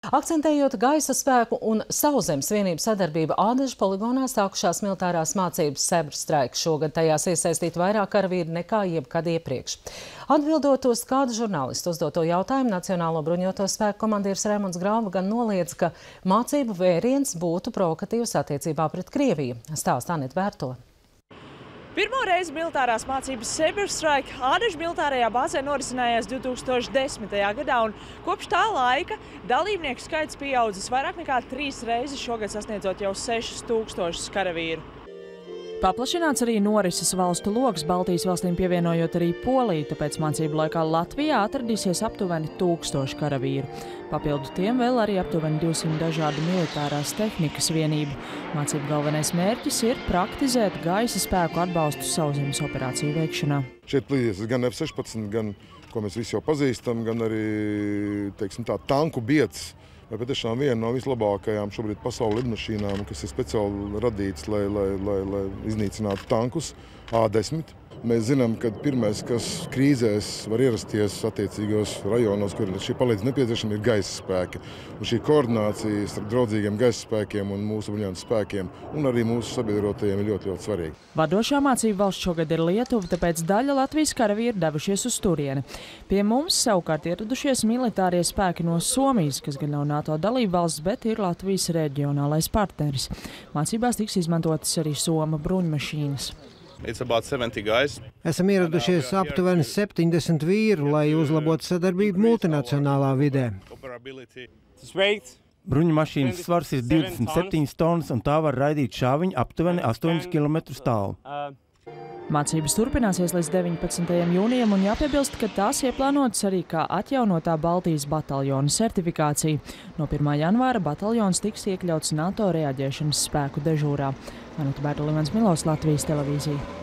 Akcentējot gaisa spēku un sauszemes vienību sadarbību Ādažu poligonā sākušās militārās mācības Seberstrike. Šogad tajās iesaistīt vairāk karavīru nekā jebkad iepriekš. Atbildot uz kādu žurnālistu uzdoto jautājumu, Nacionālo bruņoto spēku komandieris Raimonds Grauva gan noliedz, ka mācību vēriens būtu provokatīvs attiecībā pret Krieviju. Stāsta Anita Vērto. Pirmo reizi militārās mācības Seberstrike Ādažu militārajā bāzē norisinājās 2010. gadā, un kopš tā laika dalībnieku skaits pieaudzis vairāk nekā 3 reizes, šogad sasniedzot jau 6000 karavīru. Paplašināts arī norises valstu loks, Baltijas valstīm pievienojot arī Poliju, tāpēc mācību laikā Latvijā atradīsies aptuveni 1000 karavīru. Papildu tiem vēl arī aptuveni 200 dažādu militārās tehnikas vienību. Mācību galvenais mērķis ir praktizēt gaisa spēku atbalstu sauszemes operāciju veikšanā. Šeit plīsies gan F-16, gan, ko mēs visi jau pazīstam, gan arī, teiksim tā, tanku biedz. Vai patiešām viena no vislabākajām šobrīd pasaules lidmašīnām, kas ir speciāli radīts, lai iznīcinātu tankus, A-10. Mēs zinām, ka pirmais, kas krīzēs var ierasties attiecīgos rajonos, kur šī palīdzība nepieciešama, ir gaisa spēki. Un šī koordinācija starp draudzīgiem gaisa spēkiem un mūsu bruņotajiem spēkiem un arī mūsu sabiedrotajiem ir ļoti, ļoti svarīga. Vadošā mācību valsts šogad ir Lietuva, tāpēc daļa Latvijas karavīri devušies uz turieni. Pie mums savukārt ieradušies militārie spēki no Somijas, kas gan nav NATO dalībvalsts, bet ir Latvijas reģionālais partneris. Mācībās tiks izmantotas arī Soma bruņmašīnas. Esam ieradušies aptuveni 70 vīru, lai uzlabotu sadarbību multinacionālā vidē. Bruņmašīnas svars ir 27 tonnas, un tā var raidīt šāviņu aptuveni 8 km tālu. Mācības turpināsies līdz 19. jūnijam, un jāpiebilst, ka tās ieplānotas arī kā atjaunotā Baltijas bataljona certifikācija. No 1. janvāra bataljons tiks iekļauts NATO reaģēšanas spēku dežūrā. Anita Vērta, Lievans Milovs, Latvijas televīzija.